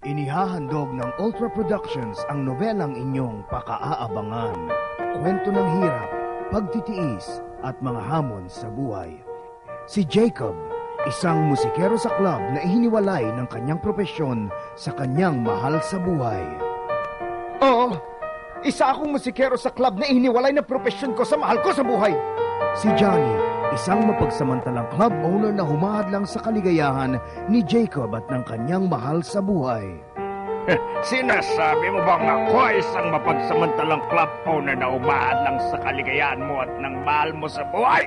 Inihahandog ng Ultra Productions ang nobelang inyong pakaaabangan. Kwento ng hirap, pagtitiis at mga hamon sa buhay. Si Jacob, isang musikero sa club na ihiniwalay ng kanyang propesyon sa kanyang mahal sa buhay. Oo, isa akong musikero sa club na ihiniwalay na propesyon ko sa mahal ko sa buhay. Si Johnny, isang mapagsamantalang club owner na humahadlang sa kaligayahan ni Jacob at ng kanyang mahal sa buhay. Sinasabi mo bang ako ay isang mapagsamantalang club owner na humahadlang sa kaligayahan mo at ng mahal mo sa buhay?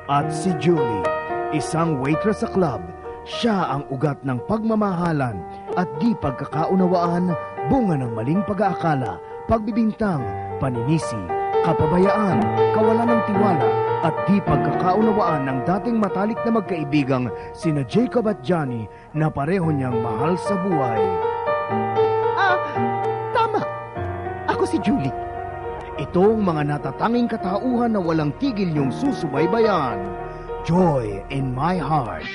At si Julie, isang waitress sa club, siya ang ugat ng pagmamahalan at di pagkakaunawaan, bunga ng maling pag-aakala, pagbibintang, paninisi, kapabayaan, kawalan ng tiwala at di pagkakaunawaan ng dating matalik na magkaibigang sina Jacob at Johnny na pareho niyang mahal sa buhay. Tama. Ako si Julie. Itong mga natatanging katauhan na walang tigil niyong susubaybayan. Joy in My Heart.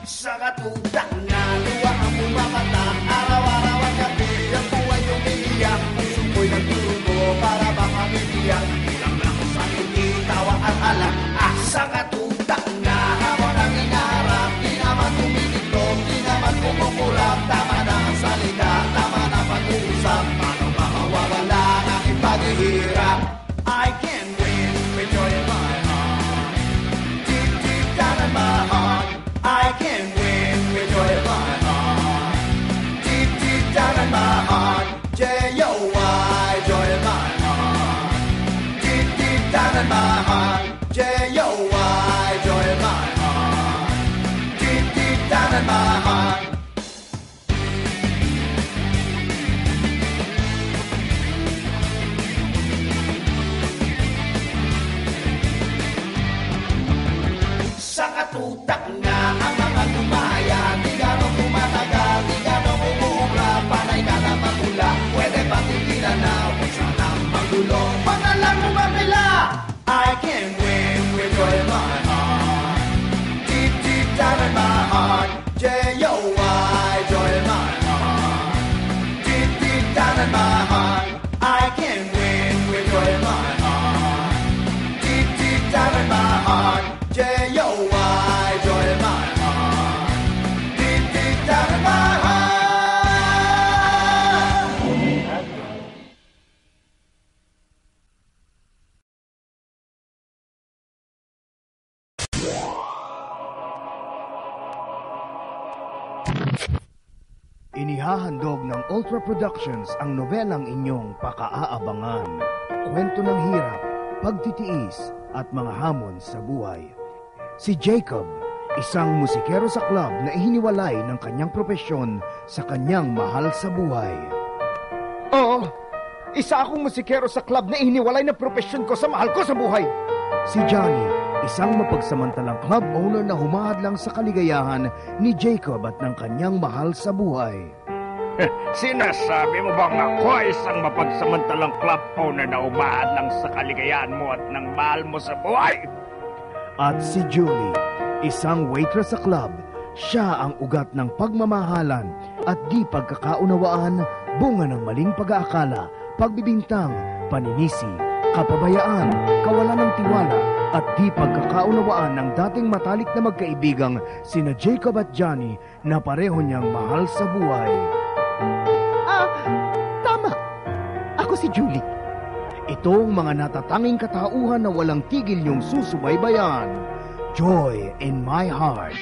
Sa katutak na luwa ang bumabata, araw-araw at gabi ang buhay umiiyak. Puso ko'y nagturugo para ba mamitiyak, ilang lang sa hindi tawa at alak. Sa katutak na hamon ang inaharap, di naman tumitigtog, di naman kumukulap. Tama na ang salita, tama na pag-uusap, paano ba mawawala ang aking paghihirap? I can win with joy in my heart, deep, deep down in my heart. I can win with joy in my heart, deep, deep down in my heart. J-O-Y, joy in my heart, deep, deep down in my heart. J-O-Y, joy in my heart, deep, deep down in my heart. Sa katutak na ang mga gumaya, di gano'ng kumatagal, di gano'ng umuubra, panay ka na matula, pwede ba tigilan na, huwag sanang magulo, mga lang bumabila. I can win with joy in my heart, deep, deep down in my heart. J-O-Y, joy in my heart, deep, deep down in my heart. I can win with joy in my heart, deep, deep down in my heart. J-O-Y, joy in my heart, deep, deep down in my heart. Inihahandog ng Ultra Productions ang nobelang inyong pakaaabangan. Kwento ng hirap, pagtitiis at mga hamon sa buhay. Si Jacob, isang musikero sa club na ihiniwalay ng kanyang propesyon sa kanyang mahal sa buhay. Oo, isa akong musikero sa club na ihiniwalay na propesyon ko sa mahal ko sa buhay. Si Johnny, isang mapagsamantalang club owner na humahadlang sa kaligayahan ni Jacob at ng kanyang mahal sa buhay. Sinasabi mo bang ako ay isang mapagsamantalang club owner na humahadlang sa kaligayahan mo at ng mahal mo sa buhay? At si Julie, isang waitress sa club, siya ang ugat ng pagmamahalan at di pagkakaunawaan, bunga ng maling pag-aakala, pagbibintang, paninisi, kapabayaan, kawalan ng tiwala at di pagkakaunawaan ng dating matalik na magkaibigang sina Jacob at Johnny na pareho niyang mahal sa buhay. Tama. Ako si Julie. Itong mga natatanging katauhan na walang tigil niyong susubaybayan. Joy in My Heart.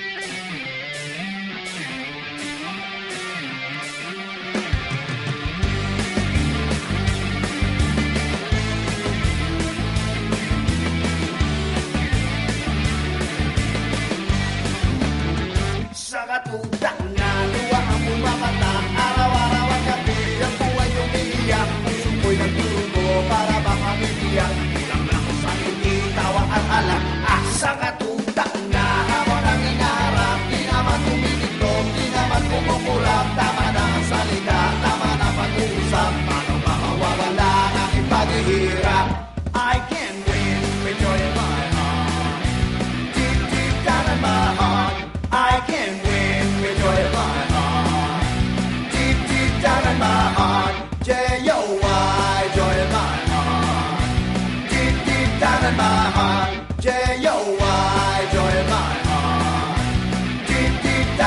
Sa katutak na luwa ang bumabata, araw-araw at gabi ang buhay umiiyak. Puso ko'y nagturugo para ba mamitiyak, ilang lang sa hindi tawa at alak. Sa katutak na hamon ang inaharap, di naman tumitigtog, di naman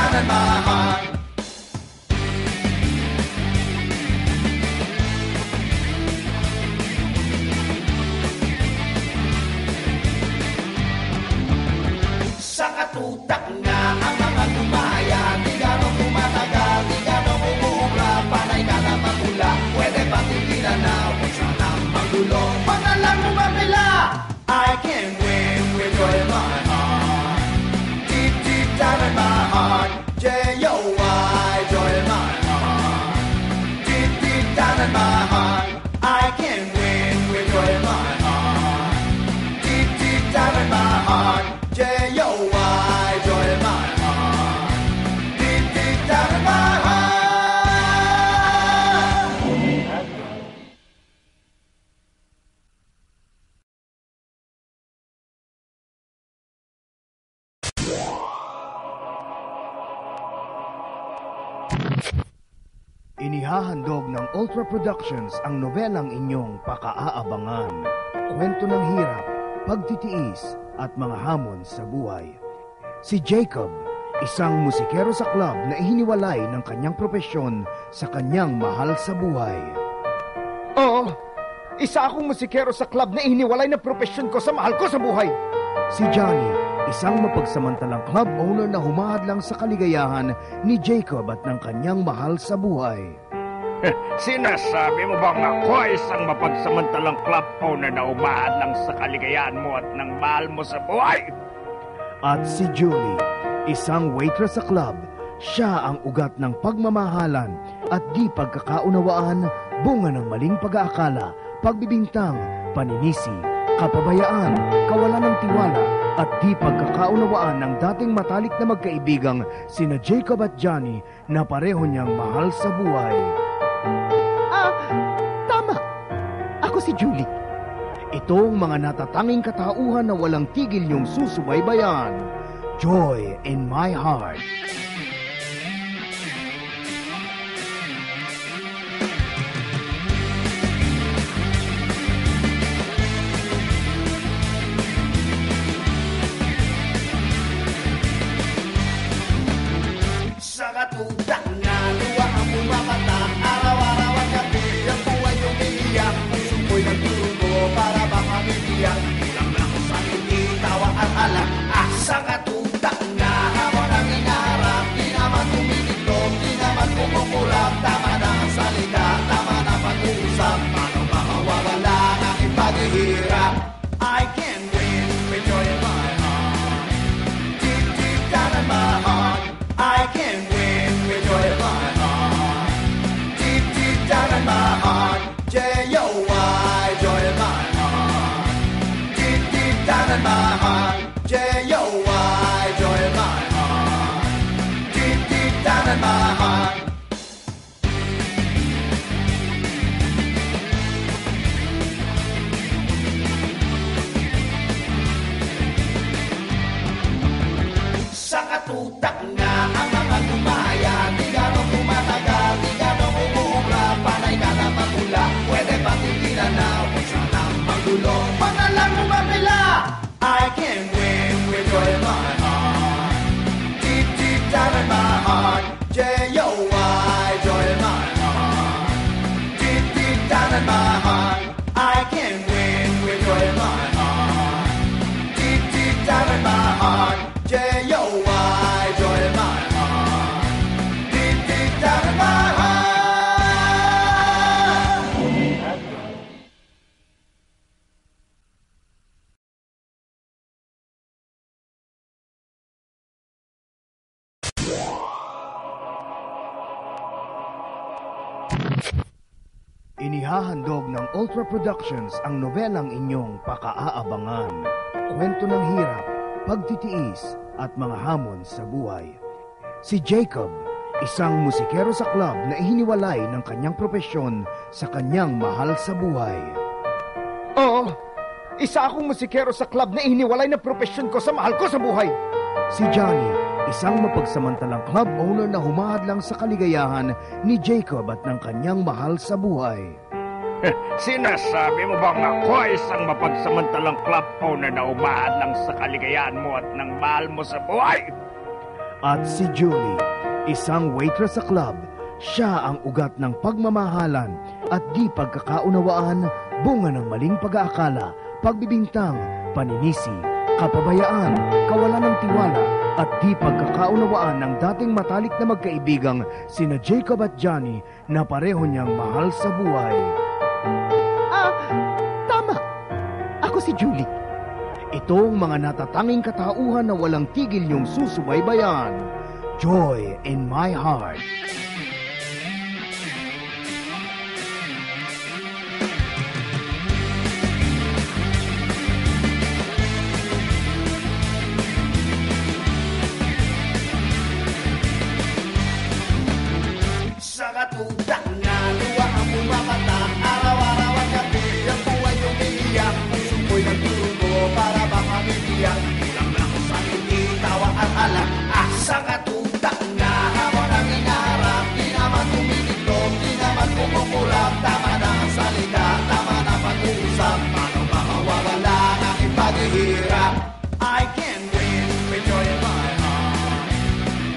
nananahan. Sa katutak nga ang mga gumaya, di ganong tumatagal, di ganong umuubra, panay ka na magula, pwede ba tigilan na, huwag sanang magulo, pangalang umapila. I can win with joy in my heart, deep, deep down in my heart, J-O-Y, joy in my heart, deep, deep down in my heart. I can win with joy in my heart, deep, deep down in my heart, J-O-Y, joy in my heart, deep, deep down in my heart. Inihahandog ng Ultra Productions ang novelang inyong pakaabangan. Kwento ng hirap, pagtitiis, at mga hamon sa buhay. Si Jacob, isang musikero sa club na ihiniwalay ng kanyang propesyon sa kanyang mahal sa buhay. Oo, isa akong musikero sa club na ihiniwalay na propesyon ko sa mahal ko sa buhay. Si Johnny, isang mapagsamantalang club owner na humahadlang sa kaligayahan ni Jacob at ng kanyang mahal sa buhay. Sinasabi mo bang ako ay isang mapagsamantalang club owner na umahad lang sa kaligayahan mo at ng mahal mo sa buhay? At si Julie, isang waitress sa club, siya ang ugat ng pagmamahalan at di pagkakaunawaan, bunga ng maling pag-aakala, pagbibintang, paninisi, kapabayaan, kawalan ng tiwala, at di pagkakaunawaan ng dating matalik na magkaibigang sina Jacob at Johnny na pareho niyang mahal sa buhay. Tama. Ako si Julie. Ito ang mga natatanging katauhan na walang tigil niyong susubaybayan. Joy in my heart. Sa katutak nga, luwa ang pumapata, araw-araw at gabi, ang buhay umiiyak, puso ko'y nagturugo para bang mamibiyak, kulang na kung saan hindi tawa at alak. Sa katutak nga, hamon ang inaharap, di naman tumitiglo, di naman kumukulap, tama na ang salita, tama na pag-uusap, paano ba mawawala ang aking paghihirap? I can win with joy in my heart, deep, deep down in my heart. I can win with joy in my heart, deep, deep down in my heart, J-O-Y, joy in my heart, deep, deep down in my heart, J-O-Y, joy in my heart, deep, deep down in my heart. Sa katutak nga ang mga gumaya, di ganong tumatagal, di ganong umuubra, panay ka na magula, pwede ba tigilan na, huwag sanang magulo, pangalang umapila. I can win with joy in my heart, deep, deep down in my heart, J-O-Y, joy in my heart, deep, deep down in my heart. I can win with joy in my heart, deep, deep down in my heart, J-O-Y, joy in my heart, deep, deep down in my heart. Inihahandog ng Ultra Productions ang novelang inyong pakaabangan. Kwento ng hirap, pagtitiis, at mga hamon sa buhay. Si Jacob, isang musikero sa club na ihiniwalay ng kanyang propesyon sa kanyang mahal sa buhay. Oo, isa akong musikero sa club na ihiniwalay na propesyon ko sa mahal ko sa buhay. Si Johnny, isang mapagsamantalang club owner na humahadlang sa kaligayahan ni Jacob at ng kanyang mahal sa buhay. Sinasabi mo bang ako ay isang mapagsamantalang club owner na umahad lang sa kaligayahan mo at ng mahal mo sa buhay? At si Julie, isang waitress sa club, siya ang ugat ng pagmamahalan at di pagkakaunawaan, bunga ng maling pag-aakala, pagbibintang, paninisi, kapabayaan, kawalan ng tiwala, at di pagkakaunawaan ng dating matalik na magkaibigang sina Jacob at Johnny na pareho niyang mahal sa buhay. Tama. Ako si Julie. Ito ang mga natatanging katauhan na walang tigil niyong susubaybayan. Joy in my heart. Sa katutak na luwa ang pumapata, araw-araw at gabi ang buhay umiiyak. Puso ko'y nagdurugo para bang mamibiyak. Kulang na kung saan hindi tawa at alak. Sa katutak na hamon ang inaharap, di naman tumitiglo, di naman kumukulap. Tama na ang salita, tama na pag-uusap. Paano ba mawawala ang aking paghihirap? I can win with joy in my heart.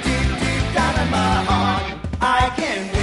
Deep, deep down in my heart, I can win.